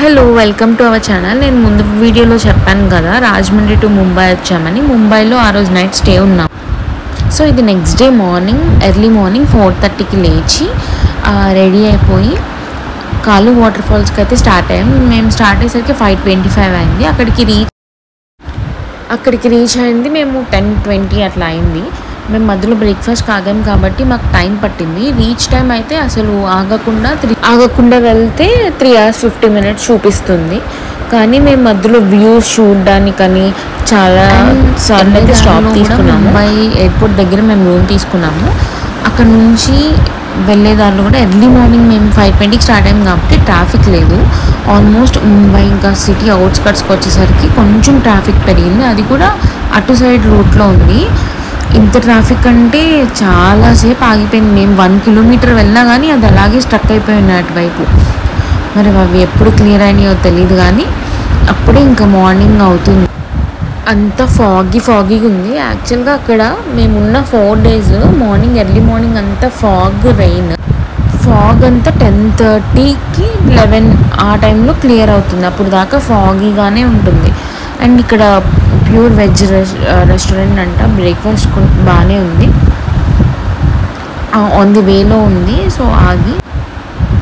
Hello welcome to our channel. నేను ముందు వీడియోలో చెప్పాను కదా రాజమండ్రి టు ముంబై వచ్చామని. ముంబైలో ఆ రోజు నైట్ స్టే ఉన్నాం. సో ఇది next day morning early morning 4:30కి లేచి రెడీ అయిపోయి కాలు వాటర్ ఫాల్స్కి అయితే స్టార్ట్ అయ్యాం. మేము స్టార్ట్ అయ్యేసరికి 5:25 అయింది. అక్కడికి రీచ్ అయింది మేము 10:20 అట్లా అయింది. మేము మధ్యలో బ్రేక్ఫాస్ట్ కాగాం కాబట్టి మాకు టైం పట్టింది. రీచ్ టైం అయితే అసలు ఆగకుండా వెళ్తే 3 hours 50 minutes చూపిస్తుంది. కానీ మేము మధ్యలో వ్యూస్ చూడడానికని చాలా సార్లు అయితే స్టాప్ తీసుకున్నాము. ముంబై ఎయిర్పోర్ట్ దగ్గర మేము రూమ్ తీసుకున్నాము. అక్కడ నుంచి వెళ్ళేదారిలో కూడా ఎర్లీ మార్నింగ్ మేము 5:20కి స్టార్ట్ అయ్యాం కాబట్టి ట్రాఫిక్ లేదు. ఆల్మోస్ట్ ముంబై ఇంకా సిటీ అవుట్స్కట్స్కి వచ్చేసరికి కొంచెం ట్రాఫిక్ పెరిగింది. అది కూడా అటు సైడ్ రూట్లో ఉంది. ఇంత ట్రాఫిక్ అంటే చాలాసేపు ఆగిపోయింది. మేము 1 kilometer వెళ్ళినా కానీ అది అలాగే స్ట్రక్ అయిపోయి ఉన్నాయి అటువైపు. మరి అవి ఎప్పుడు క్లియర్ అయినాయో తెలియదు కానీ అప్పుడే ఇంకా మార్నింగ్ అవుతుంది. అంత ఫాగీగా ఉంది. యాక్చువల్గా అక్కడ మేమున్న 4 days ఎర్లీ మార్నింగ్ అంతా ఫాగ్ అంతా 10:30కి 11 ఆ టైంలో క్లియర్ అవుతుంది. అప్పుడు దాకా ఫాగీగానే ఉంటుంది. అండ్ ఇక్కడ ప్యూర్ వెజ్ రెస్టారెంట్ అంట. బ్రేక్ఫాస్ట్ బాగానే ఉంది. ఆన్ ది వేలో ఉంది. సో ఆగి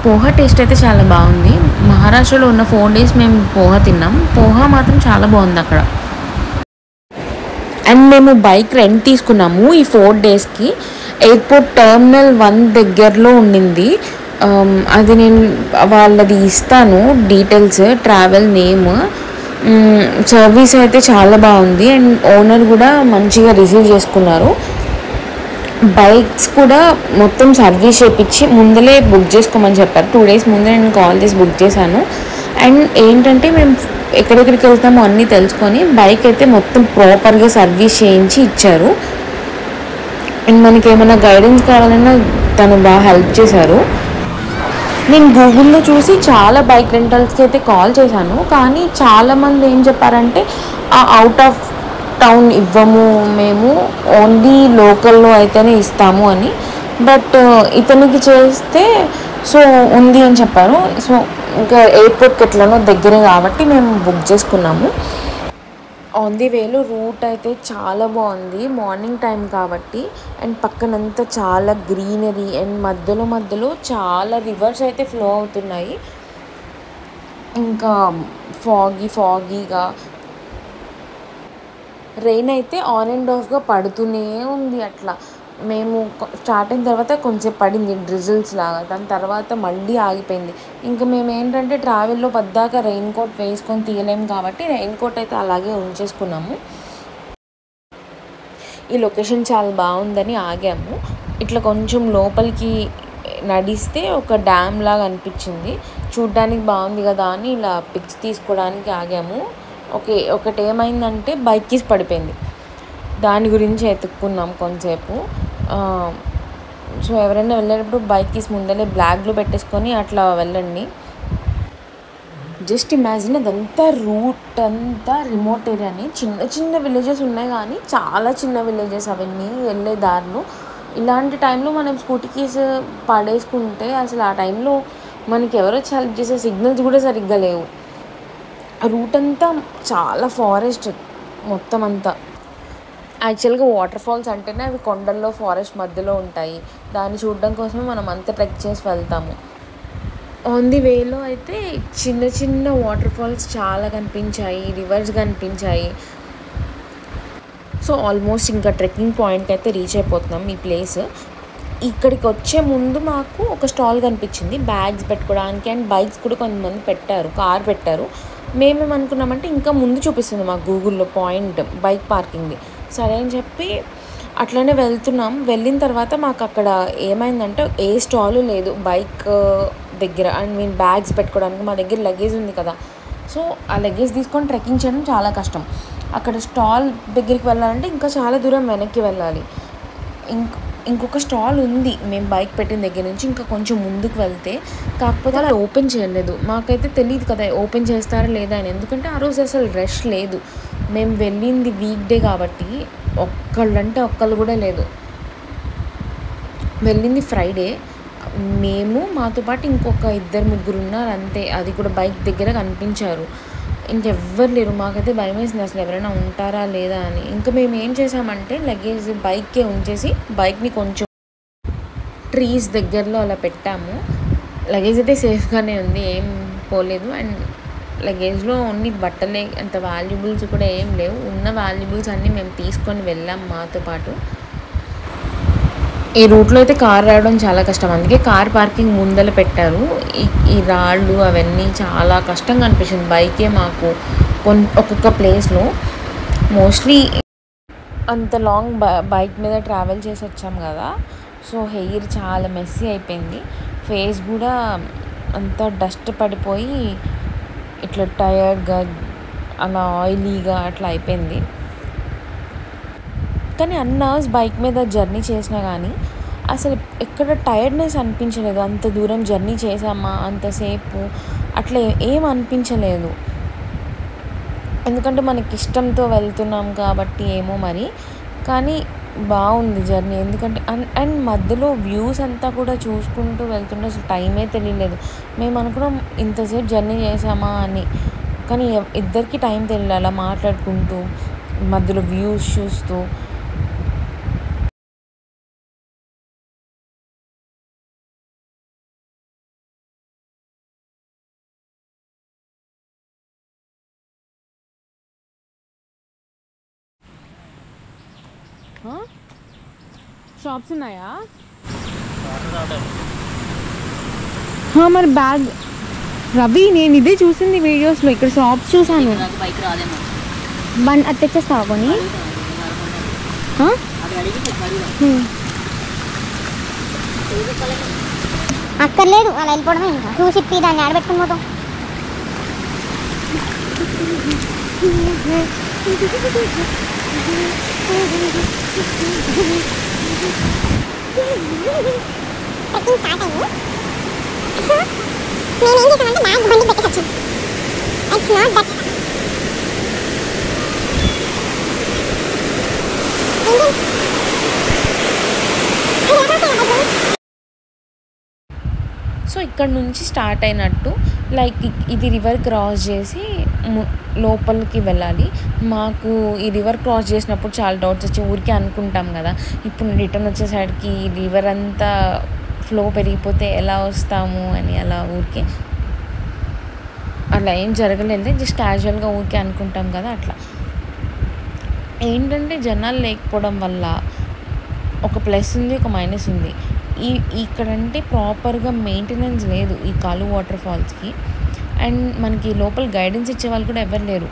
పోహా టేస్ట్ అయితే చాలా బాగుంది. మహారాష్ట్రలో ఉన్న 4 days మేము పోహా తిన్నాం. పోహా మాత్రం చాలా బాగుంది అక్కడ. అండ్ మేము బైక్ రెంట్ తీసుకున్నాము ఈ 4 daysకి. ఎయిర్పోర్ట్ టర్మినల్ 1 దగ్గరలో ఉండింది. అది నేను వాళ్ళది ఇస్తాను డీటెయిల్స్, ట్రావెల్ నేమ్. సర్వీస్ అయితే చాలా బాగుంది. అండ్ ఓనర్ కూడా మంచిగా రిసీవ్ చేసుకున్నారు. బైక్స్ కూడా మొత్తం సర్వీస్ చేయించి ముందలే బుక్ చేసుకోమని చెప్పారు. 2 days ముందే నేను కాల్ చేసి బుక్ చేశాను. అండ్ ఏంటంటే మేము ఎక్కడెక్కడికి వెళ్తామో అన్నీ తెలుసుకొని బైక్ అయితే మొత్తం ప్రాపర్గా సర్వీస్ చేయించి ఇచ్చారు. అండ్ మనకి ఏమైనా గైడెన్స్ కావాలన్నా తను బాగా హెల్ప్ చేశారు. నేను గూగుల్లో చూసి చాలా బైక్ రెంటల్స్కి అయితే కాల్ చేశాను. కానీ చాలామంది ఏం చెప్పారంటే అవుట్ ఆఫ్ టౌన్ ఇవ్వము, మేము ఓన్లీ లోకల్లో అయితేనే ఇస్తాము అని. బట్ ఇతనికి చేస్తే సో ఉంది అని చెప్పారు. సో ఇంకా ఎయిర్పోర్ట్కి ఎట్లనో దగ్గరే కాబట్టి మేము బుక్ చేసుకున్నాము. ఆన్ ది వేలో రూట్ అయితే చాలా బాగుంది మార్నింగ్ టైం కాబట్టి. అండ్ పక్కనంతా చాలా గ్రీనరీ అండ్ మధ్యలో చాలా రివర్స్ అయితే ఫ్లో అవుతున్నాయి. ఇంకా ఫాగీగా రెయిన్ అయితే ఆన్ అండ్ ఆఫ్గా పడుతూనే ఉంది. అట్లా మేము స్టార్ట్ అయిన తర్వాత కొంచెం పడింది డ్రిజిల్స్ లాగా. దాని తర్వాత మళ్ళీ ఆగిపోయింది. ఇంకా మేము ఏంటంటే ట్రావెల్లో పద్దాక రెయిన్ కోట్ వేసుకొని తీయలేము కాబట్టి రెయిన్ కోట్ అయితే అలాగే ఉంచేసుకున్నాము. ఈ లొకేషన్ చాలా బాగుందని ఆగాము. ఇట్లా కొంచెం లోపలికి నడిస్తే ఒక డ్యామ్ లాగా అనిపించింది. చూడ్డానికి బాగుంది కదా అని ఇలా పిక్స్ తీసుకోవడానికి ఆగాము. ఒకటి ఏమైందంటే బైక్ కీస్ పడిపోయింది. దాని గురించి ఎత్తుక్కున్నాం కొంచెంసేపు. సో ఎవరైనా వెళ్ళేటప్పుడు బైక్ కీస్ ముందరే బ్యాగ్లో పెట్టేసుకొని అట్లా వెళ్ళండి. జస్ట్ ఇమాజిన్ అదంతా రూట్ అంతా రిమోట్ ఏరియాని, చిన్న విలేజెస్ ఉన్నాయి కానీ చాలా చిన్న విలేజెస్ అవన్నీ వెళ్ళే దారిలో. ఇలాంటి టైంలో మనం స్కూటీ కీస్ పడేసుకుంటే అసలు ఆ టైంలో మనకి ఎవరో హెల్ప్ చేసే సిగ్నల్స్ కూడా సరిగ్గా లేవు. ఆ రూట్ అంతా చాలా ఫారెస్ట్ మొత్తం అంతా. యాక్చువల్గా వాటర్ ఫాల్స్ అంటేనే అవి కొండల్లో ఫారెస్ట్ మధ్యలో ఉంటాయి. దాన్ని చూడడం కోసమే మనం అంతా ట్రెక్ చేసి వెళ్తాము. ఆన్ ది వేలో అయితే చిన్న వాటర్ ఫాల్స్ చాలా కనిపించాయి, రివర్స్ కనిపించాయి. సో ఆల్మోస్ట్ ఇంకా ట్రెక్కింగ్ పాయింట్కి అయితే రీచ్ అయిపోతున్నాం. ఈ ప్లేస్ ఇక్కడికి వచ్చే ముందు మాకు ఒక స్టాల్ కనిపించింది బ్యాగ్స్ పెట్టుకోవడానికి. అండ్ బైక్స్ కూడా కొంతమంది పెట్టారు, కార్ పెట్టారు. మేమేమనుకున్నామంటే ఇంకా ముందు చూపిస్తుంది మాకు గూగుల్లో పాయింట్ బైక్ పార్కింగ్ది. సరే అని చెప్పి అట్లనే వెళ్తున్నాం. వెళ్ళిన తర్వాత మాకు అక్కడ ఏమైందంటే ఏ స్టాలు లేదు బైక్ దగ్గర. అండ్ మేము బ్యాగ్స్ పెట్టుకోవడానికి మా దగ్గర లగేజ్ ఉంది కదా. సో ఆ లగేజ్ తీసుకొని ట్రెక్కింగ్ చేయడం చాలా కష్టం. అక్కడ స్టాల్ దగ్గరికి వెళ్ళాలంటే ఇంకా చాలా దూరం వెనక్కి వెళ్ళాలి. ఇంకొక స్టాల్ ఉంది మేము బైక్ పెట్టిన దగ్గర నుంచి ఇంకా కొంచెం ముందుకు వెళ్తే. కాకపోతే అలా ఓపెన్ చేయలేదు. మాకైతే తెలియదు కదా ఓపెన్ చేస్తారా లేదా అని. ఎందుకంటే ఆ రోజు అసలు రష్ లేదు. మేము వెళ్ళింది వీక్ డే కాబట్టి ఒక్కళ్ళు కూడా లేదు. వెళ్ళింది ఫ్రైడే. మేము మాతో పాటు ఇంకొక ఇద్దరు ముగ్గురు ఉన్నారు అంతే. అది కూడా బైక్ దగ్గర కనిపించారు. ఇంకెవ్వరు లేరు. మాకైతే భయమేసింది అసలు ఎవరైనా ఉంటారా లేదా అని. ఇంకా మేము ఏం చేసామంటే లగేజ్ బైక్కే ఉంచేసి బైక్ని కొంచెం ట్రీస్ దగ్గరలో అలా పెట్టాము. లగేజ్ అయితే సేఫ్గానే ఉంది, ఏం పోలేదు. అండ్ లగేజ్లో ఓన్లీ బట్టలే, అంత వాల్యుబుల్స్ కూడా ఏం లేవు. ఉన్న వాల్యుబుల్స్ అన్నీ మేము తీసుకొని వెళ్ళాం మాతో పాటు. ఈ రూట్లో అయితే కార్ రావడం చాలా కష్టం, అందుకే కార్ పార్కింగ్ ముందర పెట్టారు. ఈ రాళ్ళు అవన్నీ చాలా కష్టంగా అనిపించింది. బైకే మాకు ఒక్కొక్క ప్లేస్లో మోస్ట్లీ అంత లాంగ్ బైక్ మీద ట్రావెల్ చేసి వచ్చాం కదా, సో హెయిర్ చాలా మెస్సీ అయిపోయింది. ఫేస్ కూడా అంతా డస్ట్ పడిపోయి ఇట్లా టయర్డ్గా అలా ఆయిలీగా అట్లా అయిపోయింది. కానీ అన్ని అవర్స్ బైక్ మీద జర్నీ చేసినా కానీ అసలు ఎక్కడ టైర్డ్నెస్ అనిపించలేదు. అంత దూరం జర్నీ చేసామా అంతసేపు అట్లా ఏం అనిపించలేదు. ఎందుకంటే మనకి ఇష్టంతో వెళ్తున్నాం కాబట్టి ఏమో మరి, కానీ బాగుంది జర్నీ. ఎందుకంటే అండ్ మధ్యలో వ్యూస్ అంతా కూడా చూసుకుంటూ వెళ్తుంటే అసలు టైమే తెలియలేదు. మేము అనుకున్నాం ఇంతసేపు జర్నీ చేసామా అని, కానీ ఇద్దరికి టైం తెలియదు. అలా మాట్లాడుకుంటూ మధ్యలో వ్యూస్ చూస్తూ షాప్స్ ఉన్నాయా? మరి బ్యాగ్ రవి, నేను ఇదే చూసింది వీడియోస్లో, ఇక్కడ షాప్స్ చూసాను. అది తెచ్చేస్తావా కొని? అక్కర్లేదు, అలా వెళ్ళిపోవడమే. ఇంకా చూసి ఇప్పి దాన్ని ఆడబెట్టుకుని పోతాం. స్టార్ట్ అయ్యి సో మేము ఏం చేసామంటే బ్యాగ్ బండి పెట్టేసి వచ్చాం. ఇట్స్ నాట్ దట్ సో ఇక్కడ నుంచి స్టార్ట్ అయినట్టు, లైక్ ఇది రివర్ క్రాస్ చేసి లోపలికి వెళ్ళాలి. మాకు ఈ రివర్ క్రాస్ చేసినప్పుడు చాలా డౌట్స్ వచ్చి ఊరికే అనుకుంటాం కదా, ఇప్పుడు రిటర్న్ వచ్చే సైడ్కి రివర్ అంతా ఫ్లో పెరిగిపోతే ఎలా వస్తాము అని. అలా ఊరికే అలా ఏం జరగలేదు, జస్ట్ క్యాజువల్గా ఊరికే అనుకుంటాం కదా. అట్లా ఏంటంటే జనాలు లేకపోవడం వల్ల ఒక ప్లస్ ఉంది, ఒక మైనస్ ఉంది. ఇక్కడంటే ప్రాపర్గా మెయింటెనెన్స్ లేదు ఈ కాలు వాటర్ ఫాల్స్కి. అండ్ మనకి లోపల గైడెన్స్ ఇచ్చే వాళ్ళు కూడా ఎవరు లేరు.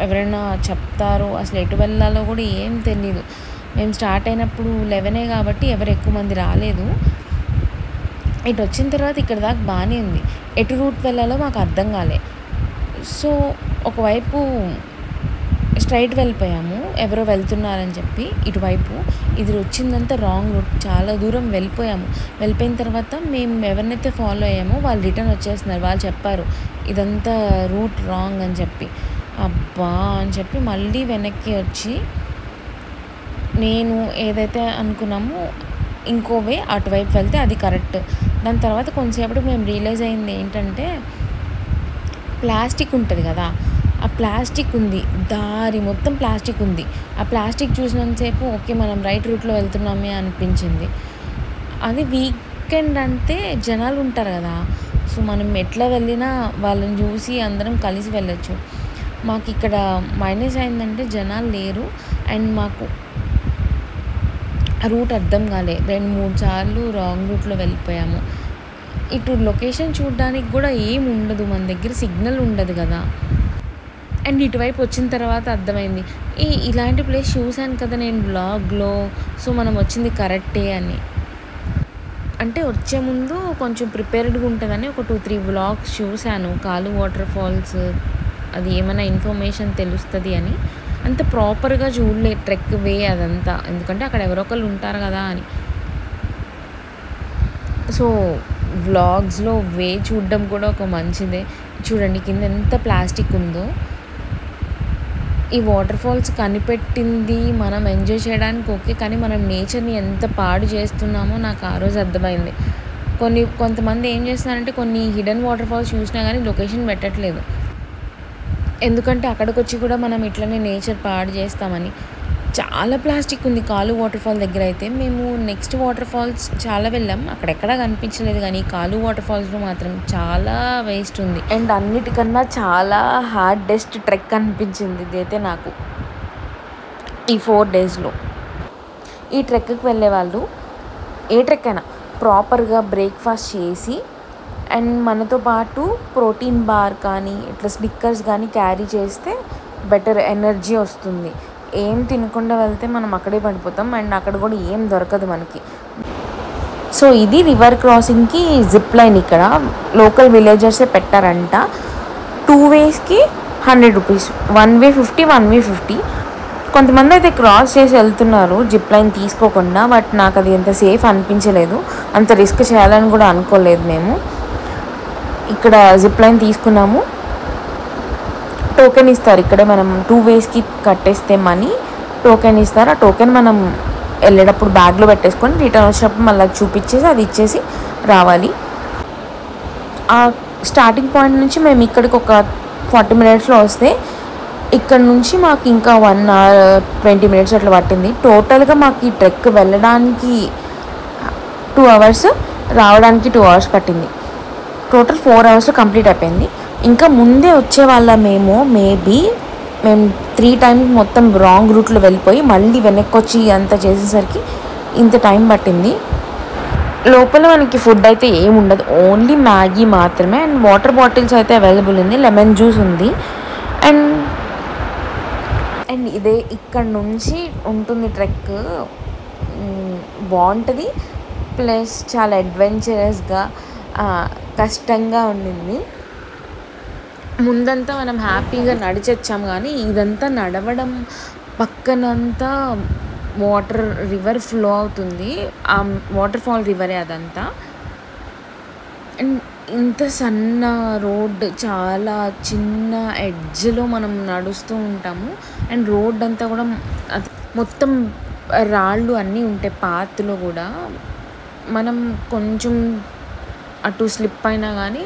ఎవరైనా చెప్తారో అసలు ఎటు వెళ్ళాలో కూడా ఏం తెలీదు. మేము స్టార్ట్ అయినప్పుడు 11 కాబట్టి ఎవరు ఎక్కువ మంది రాలేదు. ఇటు వచ్చిన తర్వాత ఇక్కడ దాకా బాగానే ఉంది. ఎటు రూట్ వెళ్ళాలో మాకు అర్థం కాలే. సో ఒకవైపు స్ట్రైట్ వెళ్ళిపోయాము, ఎవరో వెళ్తున్నారని చెప్పి ఇటువైపు. ఇది వచ్చిందంతా రాంగ్ రూట్, చాలా దూరం వెళ్ళిపోయిన తర్వాత మేము ఎవరినైతే ఫాలో అయ్యామో వాళ్ళు రిటర్న్ వచ్చేస్తున్నారు. వాళ్ళు చెప్పారు ఇదంతా రూట్ రాంగ్ అని చెప్పి. అబ్బా అని చెప్పి మళ్ళీ వెనక్కి వచ్చి నేను ఏదైతే అనుకున్నామో ఇంకో వే అటువైపు వెళ్తే అది కరెక్ట్. దాని తర్వాత కొంతసేపటికి మేము రియలైజ్ అయింది ఏంటంటే ప్లాస్టిక్ ఉంటుంది కదా, ఆ ప్లాస్టిక్ ఉంది, దారి మొత్తం ప్లాస్టిక్ ఉంది. ఆ ప్లాస్టిక్ చూసినంతసేపు ఓకే మనం రైట్ రూట్లో వెళ్తున్నామే అనిపించింది. అది వీకెండ్ అంటే జనాలు ఉంటారు కదా, సో మనం ఎట్లా వెళ్ళినా వాళ్ళని చూసి అందరం కలిసి వెళ్ళొచ్చు. మాకు ఇక్కడ మైనస్ అయిందంటే జనాలు లేరు. అండ్ మాకు ఆ రూట్ అర్థం కాలే, 2-3 సార్లు రాంగ్ రూట్లో వెళ్ళిపోయాము. ఇటు లొకేషన్ చూడడానికి కూడా ఏం ఉండదు, మన దగ్గర సిగ్నల్ ఉండదు కదా. అండ్ ఇటువైపు వచ్చిన తర్వాత అర్థమైంది ఇలాంటి ప్లేస్ చూశాను కదా నేను బ్లాగ్లో, సో మనం వచ్చింది కరెక్టే అని. అంటే వచ్చే ముందు కొంచెం ప్రిపేర్డ్గా ఉంటుందని ఒక 2-3 వ్లాగ్స్ చూశాను, కాలు వాటర్ ఫాల్స్ అది ఏమైనా ఇన్ఫర్మేషన్ తెలుస్తుంది అని. అంత ప్రాపర్గా చూడలే ట్రెక్ వే అదంతా, ఎందుకంటే అక్కడ ఎవరో ఒకళ్ళు ఉంటారు కదా అని. సో వ్లాగ్స్లో వే చూడడం కూడా ఒక మంచిదే. చూడండి కింద ఎంత ప్లాస్టిక్ ఉందో. ఈ వాటర్ ఫాల్స్ కనిపెట్టింది మనం ఎంజాయ్ చేయడానికి ఓకే, కానీ మనం నేచర్ని ఎంత పాడు చేస్తున్నామో నాకు ఆ రోజు అర్థమైంది. కొంతమంది ఏం చేస్తున్నారంటే కొన్ని హిడెన్ వాటర్ ఫాల్స్ చూసినా కానీ లొకేషన్ పెట్టట్లేదు, ఎందుకంటే అక్కడికి వచ్చి కూడా మనం ఇట్లనే నేచర్ పాడు చేస్తామని. చాలా ప్లాస్టిక్ ఉంది కాలు వాటర్ ఫాల్ దగ్గర. అయితే మేము నెక్స్ట్ వాటర్ ఫాల్స్ చాలా వెళ్ళాం, అక్కడెక్కడా కనిపించలేదు, కానీ కాలు వాటర్ ఫాల్స్లో మాత్రం చాలా వేస్ట్ ఉంది. అండ్ అన్నిటికన్నా చాలా హార్డెస్ట్ ట్రెక్ అనిపించింది ఇదైతే నాకు ఈ 4 డేస్లో. ఈ ట్రెక్కి వెళ్ళే వాళ్ళు ఏ ట్రెక్ అయినా ప్రాపర్గా బ్రేక్ఫాస్ట్ చేసి అండ్ మనతో పాటు ప్రోటీన్ బార్ కానీ ఇట్లా స్నిక్కర్స్ కానీ క్యారీ చేస్తే బెటర్ ఎనర్జీ వస్తుంది. ఏం తినకుండా వెళ్తే మనం అక్కడే పడిపోతాం అండ్ అక్కడ కూడా ఏం దొరకదు మనకి. సో ఇది రివర్ క్రాసింగ్కి జిప్ లైన్ ఇక్కడ లోకల్ విలేజర్సే పెట్టారంట. 2 వేస్కి 100 రూపీస్, 1 వే 50, 1 వే 50. కొంతమంది అయితే క్రాస్ చేసి వెళ్తున్నారు జిప్ లైన్ తీసుకోకుండా, బట్ నాకు అది ఎంత సేఫ్ అనిపించలేదు, అంత రిస్క్ చేయాలని కూడా అనుకోలేదు. మేము ఇక్కడ జిప్ లైన్ తీసుకున్నాము, టోకెన్ ఇస్తారు ఇక్కడే. మనం 2 వేస్కి కట్టేస్తే మనీ టోకెన్ ఇస్తారు. ఆ టోకెన్ మనం వెళ్ళేటప్పుడు బ్యాగ్లో పెట్టేసుకొని రిటర్న్ వచ్చినప్పుడు మళ్ళీ చూపించేసి అది ఇచ్చేసి రావాలి. ఆ స్టార్టింగ్ పాయింట్ నుంచి మేము ఇక్కడికి ఒక 40 మినిట్స్లో వస్తే ఇక్కడ నుంచి మాకు ఇంకా 1 hour 20 minutes అట్లా పట్టింది. టోటల్గా మాకు ఈ ట్రెక్ వెళ్ళడానికి 2 hours, రావడానికి 2 hours పట్టింది. టోటల్ 4 hours కంప్లీట్ అయిపోయింది. ఇంకా ముందే వచ్చే వాళ్ళ మేము 3 times మొత్తం రాంగ్ రూట్లో వెళ్ళిపోయి మళ్ళీ వెనక్కి వచ్చి అంతా చేసేసరికి ఇంత టైం పట్టింది. లోపల మనకి ఫుడ్ అయితే ఏమి ఉండదు, ఓన్లీ మ్యాగీ మాత్రమే. అండ్ వాటర్ బాటిల్స్ అయితే అవైలబుల్ ఉంది, లెమన్ జ్యూస్ ఉంది. అండ్ ఇదే ఇక్కడ నుంచి ఉంటుంది ట్రెక్, బాగుంటుంది. ప్లస్ చాలా అడ్వెంచరస్గా కష్టంగా ఉండింది. ముందంతా మనం హ్యాపీగా నడిచొచ్చాం, కానీ ఇదంతా నడవడం పక్కనంతా రివర్ ఫ్లో అవుతుంది. ఆ వాటర్ ఫాల్ రివరే అదంతా. అండ్ ఇంత సన్న రోడ్, చాలా చిన్న ఎడ్జ్లో మనం నడుస్తూ ఉంటాము. అండ్ రోడ్ అంతా కూడా మొత్తం రాళ్ళు అన్నీ ఉంటాయి. పాత్లో కూడా మనం కొంచెం అటు స్లిప్ అయినా కానీ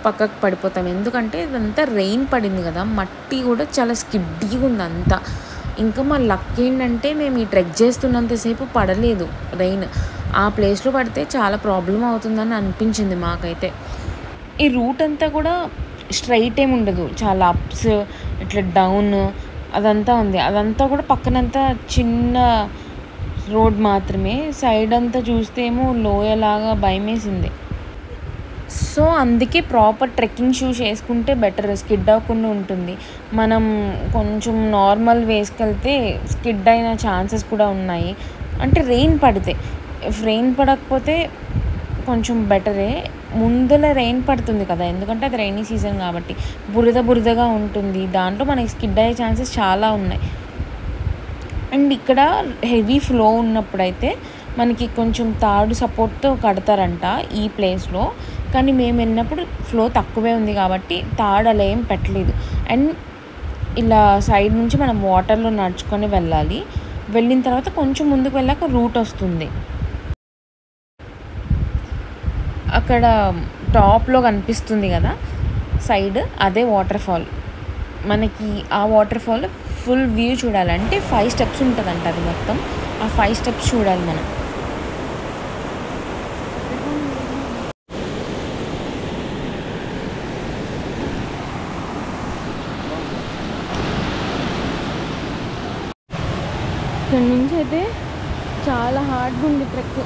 పక్కకు పడిపోతాం, ఎందుకంటే ఇదంతా రెయిన్ పడింది కదా, మట్టి కూడా చాలా స్కిడ్డీగా ఉంది అంతా. ఇంకా మా లక్ ఏంటంటే మేము ఈ ట్రెక్ చేస్తున్నంతసేపు పడలేదు రెయిన్. ఆ ప్లేస్లో పడితే చాలా ప్రాబ్లం అవుతుందని అనిపించింది మాకైతే. ఈ రూట్ అంతా కూడా స్ట్రైట్ ఏమి ఉండదు, చాలా అప్స్, ఇట్లా డౌన్ అదంతా ఉంది. అదంతా కూడా పక్కనంతా చిన్న రోడ్ మాత్రమే. సైడ్ అంతా చూస్తే ఏమో లోయలాగా భయమేసింది. సో అందుకే ప్రాపర్ ట్రెక్కింగ్ షూస్ వేసుకుంటే బెటర్, స్కిడ్ అవ్వకుండా ఉంటుంది. మనం కొంచెం నార్మల్ వేసుకెళ్తే స్కిడ్ అయిన ఛాన్సెస్ కూడా ఉన్నాయి. అంటే రెయిన్ పడితే, రెయిన్ పడకపోతే కొంచెం బెటరే. ముందర రెయిన్ పడుతుంది కదా, ఎందుకంటే అది రైనీ సీజన్ కాబట్టి బురదగా ఉంటుంది, దాంట్లో మనకి స్కిడ్ అయ్యే ఛాన్సెస్ చాలా ఉన్నాయి. అండ్ ఇక్కడ హెవీ ఫ్లో ఉన్నప్పుడైతే మనకి కొంచెం తాడు సపోర్ట్తో కడతారంట ఈ ప్లేస్లో, కానీ మేము వెళ్ళినప్పుడు ఫ్లో తక్కువే ఉంది కాబట్టి తాడు అలా ఏం పెట్టలేదు. అండ్ ఇలా సైడ్ నుంచి మనం వాటర్లో నడుచుకొని వెళ్ళాలి. వెళ్ళిన తర్వాత కొంచెం ముందుకు వెళ్ళాక రూట్ వస్తుంది. అక్కడ టాప్లో కనిపిస్తుంది కదా సైడ్, అదే వాటర్ ఫాల్. మనకి ఆ వాటర్ ఫాల్ ఫుల్ వ్యూ చూడాలంటే 5 steps ఉంటుందంట అది మొత్తం. ఆ 5 steps చూడాలి మనం. ఇక్కడ నుంచి అయితే చాలా హార్డ్గా ఉంది ట్రెక్.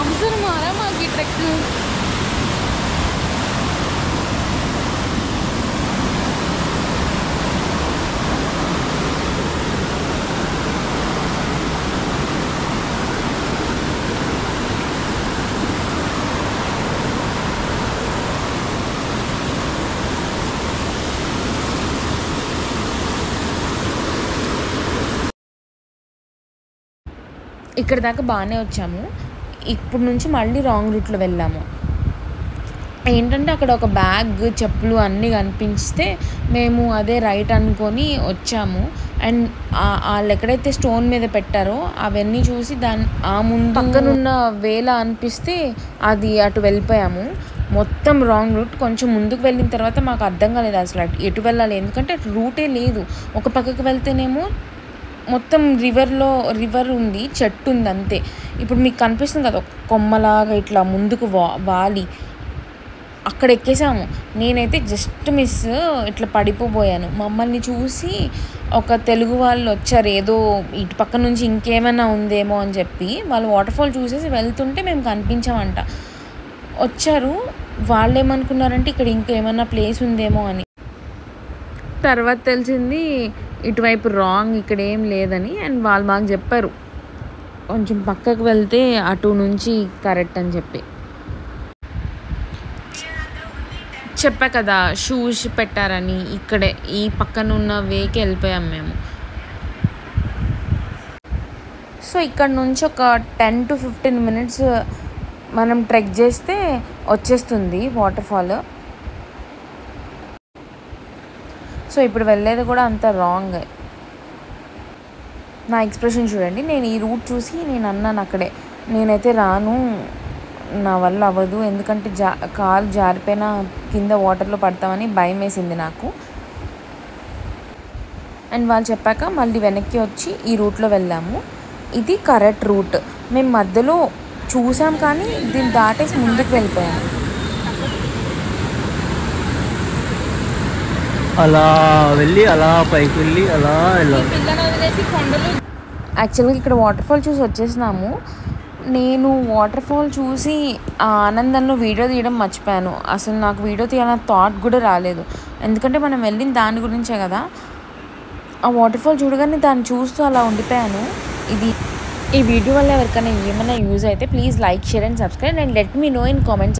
అవసరమారా మాకు ఈ ట్రెక్? ఇక్కడ దాకా బాగానే వచ్చాము. ఇప్పుడు నుంచి మళ్ళీ రాంగ్ రూట్లో వెళ్ళాము. ఏంటంటే అక్కడ ఒక బ్యాగ్, చెప్పులు అన్నీ కనిపిస్తే మేము అదే రైట్ అనుకొని వచ్చాము. అండ్ వాళ్ళు ఎక్కడైతే స్టోన్ మీద పెట్టారో అవన్నీ చూసి ఆ ముందు పక్కనున్న వేళ అనిపిస్తే అది అటు వెళ్ళిపోయాము. మొత్తం రాంగ్ రూట్. కొంచెం ముందుకు వెళ్ళిన తర్వాత మాకు అర్థం కాలేదు అసలు ఎటు వెళ్ళాలి, ఎందుకంటే రూటే లేదు. ఒక పక్కకు వెళ్తేనేమో మొత్తం రివర్ ఉంది, చెట్టు ఉంది అంతే. ఇప్పుడు మీకు కనిపిస్తుంది కదా కొమ్మలాగా ఇట్లా ముందుకు వాలి అక్కడ ఎక్కేసాము. నేనైతే జస్ట్ మిస్ ఇట్లా పడిపోయాను. మమ్మల్ని చూసి ఒక తెలుగు వాళ్ళు వచ్చారు, ఏదో ఇటు పక్క నుంచి ఇంకేమైనా ఉందేమో అని చెప్పి. వాళ్ళు వాటర్ఫాల్ చూసేసి వెళ్తుంటే మేము కనిపించామంట. వచ్చారు, వాళ్ళు ఏమనుకున్నారంటే ఇక్కడ ఇంకేమైనా ప్లేస్ ఉందేమో అని. తర్వాత తెలిసింది ఇటువైపు రాంగ్, ఇక్కడ ఏం లేదని. అండ్ వాళ్ళు మాకు చెప్పారు కొంచెం పక్కకు వెళ్తే అటు నుంచి కరెక్ట్ అని చెప్పి. చెప్పా కదా షూస్ పెట్టారని. ఇక్కడే ఈ పక్కన ఉన్న వేకి వెళ్ళిపోయాం మేము. సో ఇక్కడ నుంచి ఒక 10 to 15 minutes మనం ట్రెక్ చేస్తే వచ్చేస్తుంది వాటర్ఫాల్. సో ఇప్పుడు వెళ్ళేది కూడా అంత రాంగ్. నా ఎక్స్ప్రెషన్ చూడండి. నేను ఈ రూట్ చూసి నేను అన్నాను అక్కడే, నేనైతే రాను, నా వల్ల అవ్వదు, ఎందుకంటే కాలు జారిపోయినా కింద వాటర్లో పడతామని భయం వేసింది నాకు. అండ్ వాళ్ళు చెప్పాక మళ్ళీ వెనక్కి వచ్చి ఈ రూట్లో వెళ్ళాము. ఇది కరెక్ట్ రూట్. మేము మధ్యలో చూసాం కానీ దీన్ని దాటేసి ముందుకు వెళ్ళిపోయాము. అలా వెళ్ళి అలా పైకి వెళ్ళి అలా వెళ్ళాలి. యాక్చువల్గా ఇక్కడ వాటర్ఫాల్ చూసి వచ్చేసినాము. నేను వాటర్ఫాల్ చూసి ఆ ఆనందంలో వీడియో తీయడం మర్చిపోయాను. అసలు నాకు వీడియో తీయాలన్న థాట్ కూడా రాలేదు, ఎందుకంటే మనం వెళ్ళిన దాని గురించే కదా. ఆ వాటర్ఫాల్ చూడగానే దాన్ని చూస్తూ అలా ఉండిపోయాను. ఈ వీడియో వల్ల ఎవరికైనా ఏమైనా యూజ్ అయితే please like, share and subscribe and let me know in comments.